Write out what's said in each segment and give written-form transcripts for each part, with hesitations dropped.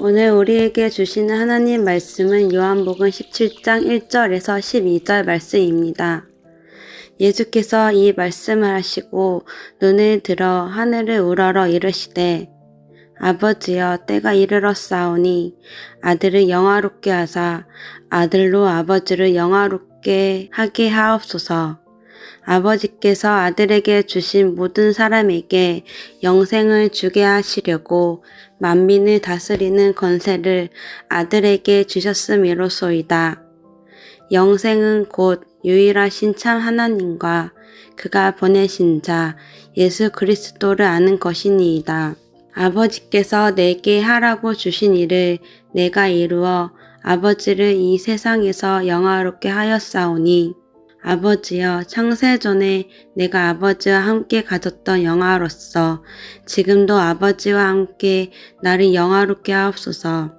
오늘 우리에게 주시는 하나님 말씀은 요한복음 17장 1절에서 12절 말씀입니다. 예수께서 이 말씀을 하시고 눈을 들어 하늘을 우러러 이르시되 아버지여 때가 이르렀사오니 아들을 영화롭게 하사 아들로 아버지를 영화롭게 하게 하옵소서. 아버지께서 아들에게 주신 모든 사람에게 영생을 주게 하시려고 만민을 다스리는 권세를 아들에게 주셨음이로소이다. 영생은 곧 유일하신 참 하나님과 그가 보내신 자 예수 그리스도를 아는 것이니이다. 아버지께서 내게 하라고 주신 일을 내가 이루어 아버지를 이 세상에서 영화롭게 하였사오니 아버지여 창세전에 내가 아버지와 함께 가졌던 영화로서 지금도 아버지와 함께 나를 영화롭게 하옵소서.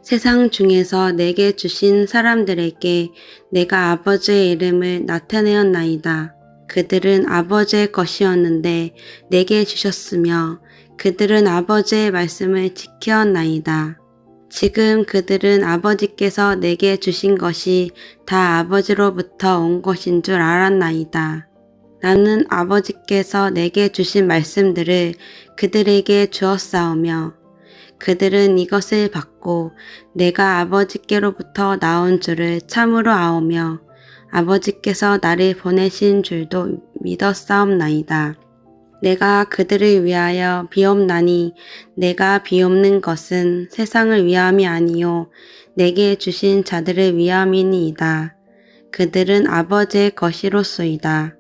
세상 중에서 내게 주신 사람들에게 내가 아버지의 이름을 나타내었나이다. 그들은 아버지의 것이었는데 내게 주셨으며 그들은 아버지의 말씀을 지켰나이다. 지금 그들은 아버지께서 내게 주신 것이 다 아버지로부터 온 것인 줄 알았나이다. 나는 아버지께서 내게 주신 말씀들을 그들에게 주었사오며 그들은 이것을 받고 내가 아버지께로부터 나온 줄을 참으로 아오며 아버지께서 나를 보내신 줄도 믿었사옵나이다. 내가 그들을 위하여 비옵나니 내가 비옵는 것은 세상을 위함이 아니요 내게 주신 자들을 위함이니이다. 그들은 아버지의 것이로소이다.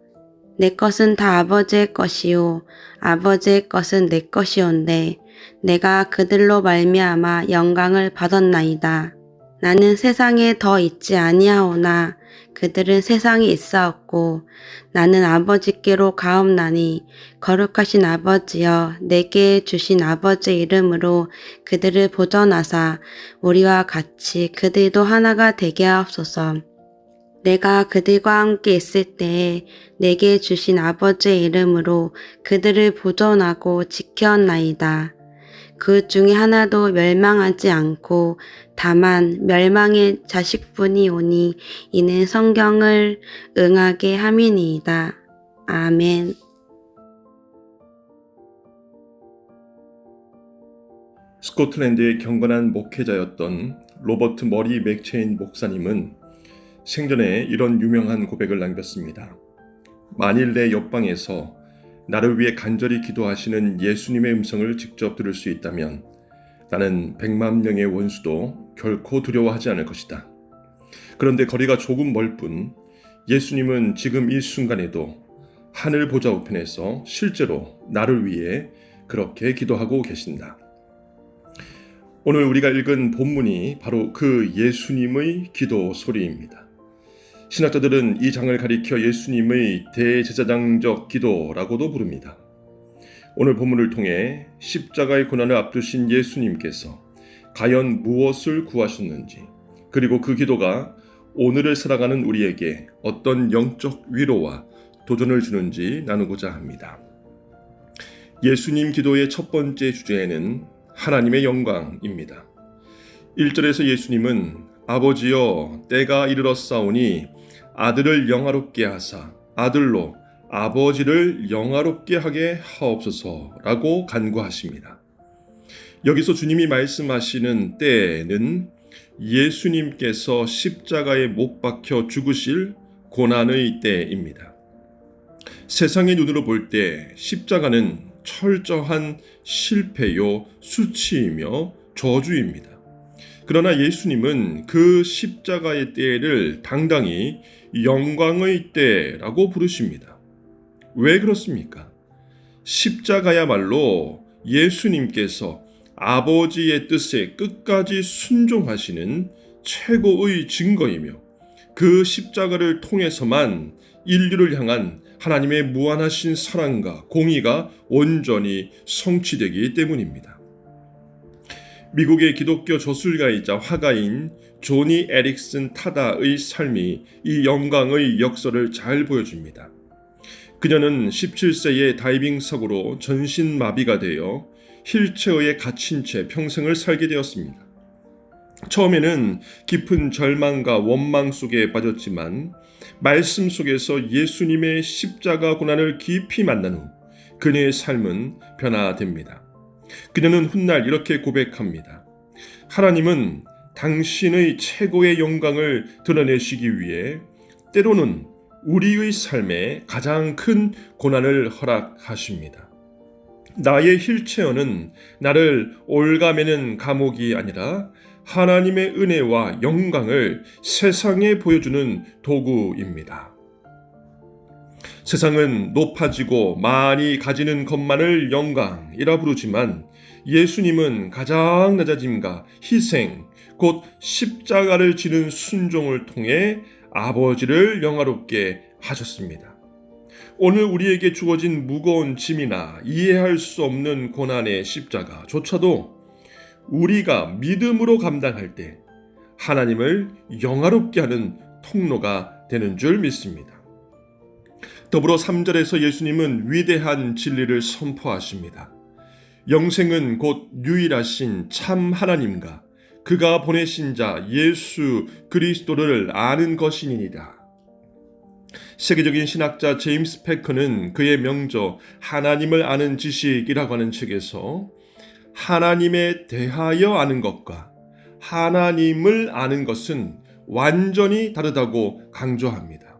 내 것은 다 아버지의 것이요 아버지의 것은 내 것이온데 내가 그들로 말미암아 영광을 받았나이다. 나는 세상에 더 있지 아니하오나 그들은 세상에 있사옵고 나는 아버지께로 가옵나니 거룩하신 아버지여 내게 주신 아버지의 이름으로 그들을 보존하사 우리와 같이 그들도 하나가 되게 하옵소서. 내가 그들과 함께 있을 때에 내게 주신 아버지의 이름으로 그들을 보존하고 지켰나이다. 그 중에 하나도 멸망하지 않고 다만 멸망의 자식뿐이 오니 이는 성경을 응하게 함이니이다. 아멘. 스코틀랜드의 경건한 목회자였던 로버트 머리 맥체인 목사님은 생전에 이런 유명한 고백을 남겼습니다. 만일 내 옆방에서 나를 위해 간절히 기도하시는 예수님의 음성을 직접 들을 수 있다면 나는 100만 명의 원수도 결코 두려워하지 않을 것이다. 그런데 거리가 조금 멀 뿐 예수님은 지금 이 순간에도 하늘 보좌 우편에서 실제로 나를 위해 그렇게 기도하고 계신다. 오늘 우리가 읽은 본문이 바로 그 예수님의 기도 소리입니다. 신학자들은 이 장을 가리켜 예수님의 대제사장적 기도라고도 부릅니다. 오늘 본문을 통해 십자가의 고난을 앞두신 예수님께서 과연 무엇을 구하셨는지, 그리고 그 기도가 오늘을 살아가는 우리에게 어떤 영적 위로와 도전을 주는지 나누고자 합니다. 예수님 기도의 첫 번째 주제는 하나님의 영광입니다. 1절에서 예수님은 아버지여 때가 이르렀사오니 아들을 영화롭게 하사 아들로 아버지를 영화롭게 하게 하옵소서라고 간구하십니다. 여기서 주님이 말씀하시는 때는 예수님께서 십자가에 못 박혀 죽으실 고난의 때입니다. 세상의 눈으로 볼 때 십자가는 철저한 실패요 수치이며 저주입니다. 그러나 예수님은 그 십자가의 때를 당당히 영광의 때라고 부르십니다. 왜 그렇습니까? 십자가야말로 예수님께서 아버지의 뜻에 끝까지 순종하시는 최고의 증거이며 그 십자가를 통해서만 인류를 향한 하나님의 무한하신 사랑과 공의가 온전히 성취되기 때문입니다. 미국의 기독교 저술가이자 화가인 조니 에릭슨 타다의 삶이 이 영광의 역설을 잘 보여줍니다. 그녀는 17세에 다이빙 사고로 전신마비가 되어 휠체어에 갇힌 채 평생을 살게 되었습니다. 처음에는 깊은 절망과 원망 속에 빠졌지만 말씀 속에서 예수님의 십자가 고난을 깊이 만난 후 그녀의 삶은 변화됩니다. 그녀는 훗날 이렇게 고백합니다. 하나님은 당신의 최고의 영광을 드러내시기 위해 때로는 우리의 삶에 가장 큰 고난을 허락하십니다. 나의 휠체어는 나를 올가매는 감옥이 아니라 하나님의 은혜와 영광을 세상에 보여주는 도구입니다. 세상은 높아지고 많이 가지는 것만을 영광이라 부르지만 예수님은 가장 낮아짐과 희생, 곧 십자가를 지는 순종을 통해 아버지를 영화롭게 하셨습니다. 오늘 우리에게 주어진 무거운 짐이나 이해할 수 없는 고난의 십자가조차도 우리가 믿음으로 감당할 때 하나님을 영화롭게 하는 통로가 되는 줄 믿습니다. 더불어 3절에서 예수님은 위대한 진리를 선포하십니다. 영생은 곧 유일하신 참 하나님과 그가 보내신 자 예수 그리스도를 아는 것이니이다. 세계적인 신학자 제임스 패커는 그의 명저 하나님을 아는 지식이라고 하는 책에서 하나님에 대하여 아는 것과 하나님을 아는 것은 완전히 다르다고 강조합니다.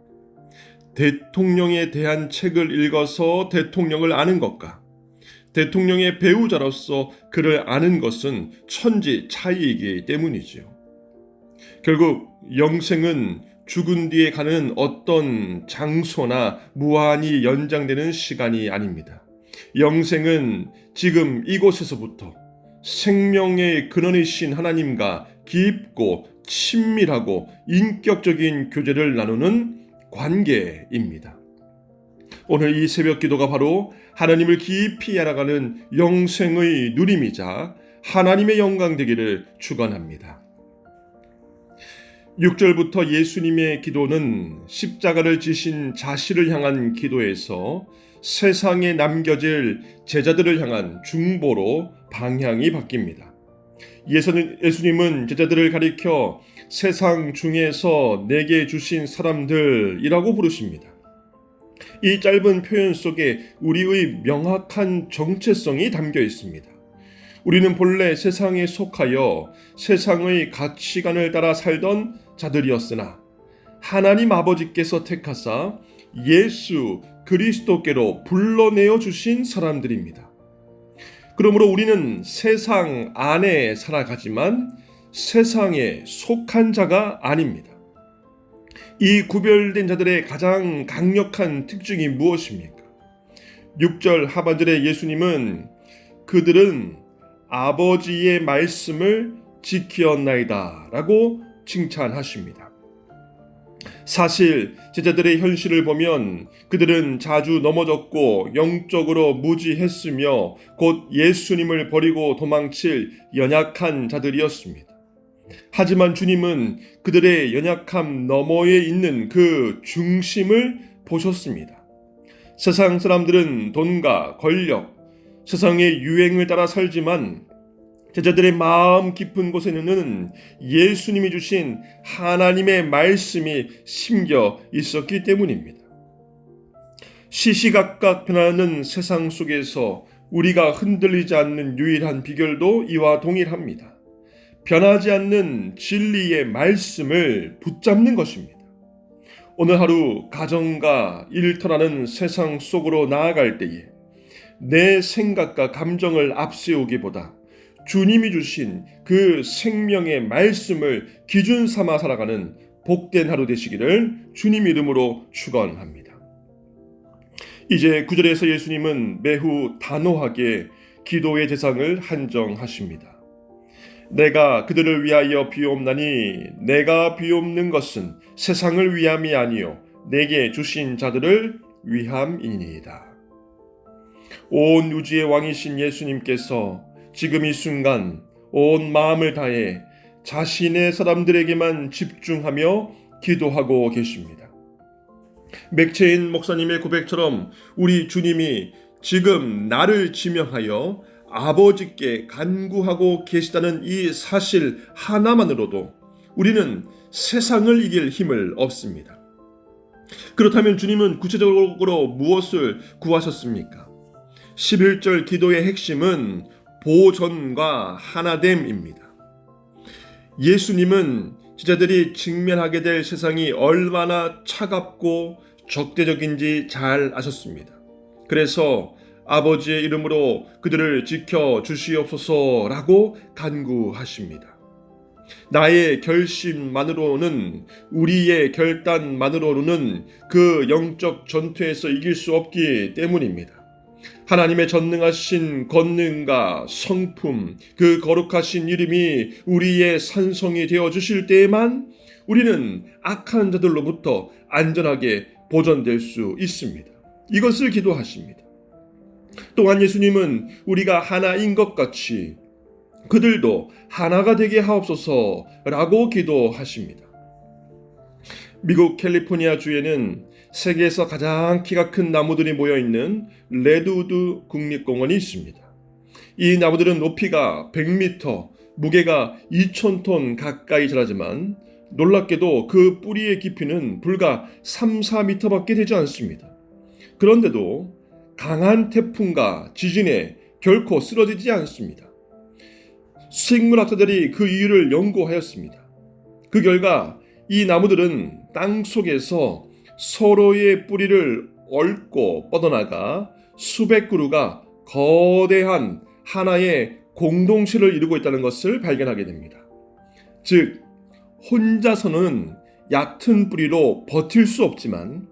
대통령에 대한 책을 읽어서 대통령을 아는 것과 대통령의 배우자로서 그를 아는 것은 천지 차이이기 때문이지요. 결국 영생은 죽은 뒤에 가는 어떤 장소나 무한히 연장되는 시간이 아닙니다. 영생은 지금 이곳에서부터 생명의 근원이신 하나님과 깊고 친밀하고 인격적인 교제를 나누는 관계입니다. 오늘 이 새벽 기도가 바로 하나님을 깊이 알아가는 영생의 누림이자 하나님의 영광 되기를 축원합니다. 6절부터 예수님의 기도는 십자가를 지신 자신을 향한 기도에서 세상에 남겨질 제자들을 향한 중보로 방향이 바뀝니다. 예수님은 제자들을 가리켜 세상 중에서 내게 주신 사람들이라고 부르십니다. 이 짧은 표현 속에 우리의 명확한 정체성이 담겨 있습니다. 우리는 본래 세상에 속하여 세상의 가치관을 따라 살던 자들이었으나 하나님 아버지께서 택하사 예수 그리스도께로 불러내어 주신 사람들입니다. 그러므로 우리는 세상 안에 살아가지만 세상에 속한 자가 아닙니다. 이 구별된 자들의 가장 강력한 특징이 무엇입니까? 6절 하반절에 예수님은 그들은 아버지의 말씀을 지키었나이다 라고 칭찬하십니다. 사실 제자들의 현실을 보면 그들은 자주 넘어졌고 영적으로 무지했으며 곧 예수님을 버리고 도망칠 연약한 자들이었습니다. 하지만 주님은 그들의 연약함 너머에 있는 그 중심을 보셨습니다. 세상 사람들은 돈과 권력, 세상의 유행을 따라 살지만 제자들의 마음 깊은 곳에는 예수님이 주신 하나님의 말씀이 심겨 있었기 때문입니다. 시시각각 변하는 세상 속에서 우리가 흔들리지 않는 유일한 비결도 이와 동일합니다. 변하지 않는 진리의 말씀을 붙잡는 것입니다. 오늘 하루 가정과 일터라는 세상 속으로 나아갈 때에 내 생각과 감정을 앞세우기보다 주님이 주신 그 생명의 말씀을 기준 삼아 살아가는 복된 하루 되시기를 주님 이름으로 축원합니다. 이제 9절에서 예수님은 매우 단호하게 기도의 대상을 한정하십니다. 내가 그들을 위하여 비옵나니 내가 비옵는 것은 세상을 위함이 아니요 내게 주신 자들을 위함이니이다. 온 우주의 왕이신 예수님께서 지금 이 순간 온 마음을 다해 자신의 사람들에게만 집중하며 기도하고 계십니다. 맥체인 목사님의 고백처럼 우리 주님이 지금 나를 지명하여 아버지께 간구하고 계시다는 이 사실 하나만으로도 우리는 세상을 이길 힘을 얻습니다. 그렇다면 주님은 구체적으로 무엇을 구하셨습니까? 11절 기도의 핵심은 보전과 하나됨입니다. 예수님은 제자들이 직면하게 될 세상이 얼마나 차갑고 적대적인지 잘 아셨습니다. 그래서 아버지의 이름으로 그들을 지켜 주시옵소서라고 간구하십니다. 나의 결심만으로는, 우리의 결단만으로는 그 영적 전투에서 이길 수 없기 때문입니다. 하나님의 전능하신 권능과 성품, 그 거룩하신 이름이 우리의 산성이 되어 주실 때에만 우리는 악한 자들로부터 안전하게 보존될 수 있습니다. 이것을 기도하십니다. 또한 예수님은 우리가 하나인 것 같이 그들도 하나가 되게 하옵소서라고 기도하십니다. 미국 캘리포니아 주에는 세계에서 가장 키가 큰 나무들이 모여있는 레드우드 국립공원이 있습니다. 이 나무들은 높이가 100m, 무게가 2000톤 가까이 자라지만 놀랍게도 그 뿌리의 깊이는 불과 3-4m밖에 되지 않습니다. 그런데도 강한 태풍과 지진에 결코 쓰러지지 않습니다. 생물학자들이 그 이유를 연구하였습니다. 그 결과 이 나무들은 땅 속에서 서로의 뿌리를 얽고 뻗어나가 수백 그루가 거대한 하나의 공동체를 이루고 있다는 것을 발견하게 됩니다. 즉, 혼자서는 얕은 뿌리로 버틸 수 없지만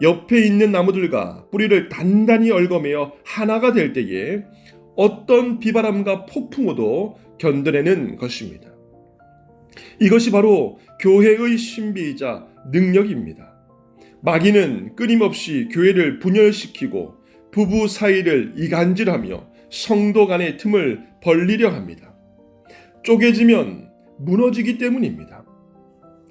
옆에 있는 나무들과 뿌리를 단단히 얽어매어 하나가 될 때에 어떤 비바람과 폭풍우도 견뎌내는 것입니다. 이것이 바로 교회의 신비이자 능력입니다. 마귀는 끊임없이 교회를 분열시키고 부부 사이를 이간질하며 성도 간의 틈을 벌리려 합니다. 쪼개지면 무너지기 때문입니다.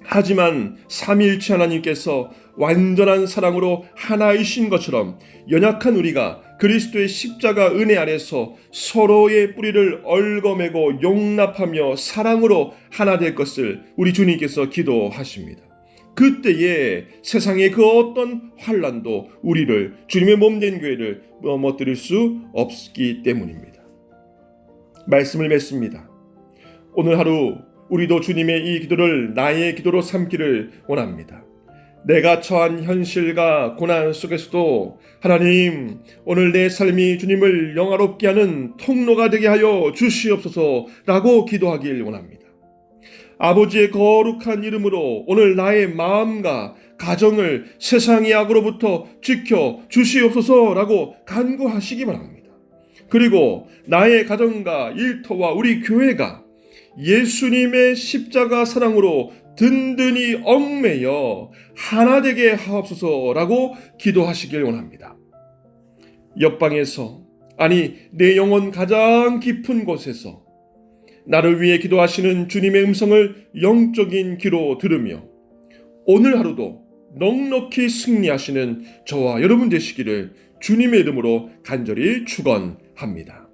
하지만 삼위일체 하나님께서 완전한 사랑으로 하나이신 것처럼 연약한 우리가 그리스도의 십자가 은혜 안에서 서로의 뿌리를 얽어매고 용납하며 사랑으로 하나 될 것을 우리 주님께서 기도하십니다. 그때에 세상의 그 어떤 환난도 우리를, 주님의 몸된 교회를 넘어뜨릴 수 없기 때문입니다. 말씀을 맺습니다. 오늘 하루 우리도 주님의 이 기도를 나의 기도로 삼기를 원합니다. 내가 처한 현실과 고난 속에서도 하나님, 오늘 내 삶이 주님을 영화롭게 하는 통로가 되게 하여 주시옵소서라고 기도하길 원합니다. 아버지의 거룩한 이름으로 오늘 나의 마음과 가정을 세상의 악으로부터 지켜 주시옵소서라고 간구하시기 바랍니다. 그리고 나의 가정과 일터와 우리 교회가 예수님의 십자가 사랑으로 든든히 얽매여 하나 되게 하옵소서라고 기도하시길 원합니다. 옆방에서, 아니 내 영혼 가장 깊은 곳에서 나를 위해 기도하시는 주님의 음성을 영적인 귀로 들으며 오늘 하루도 넉넉히 승리하시는 저와 여러분 되시기를 주님의 이름으로 간절히 축원합니다.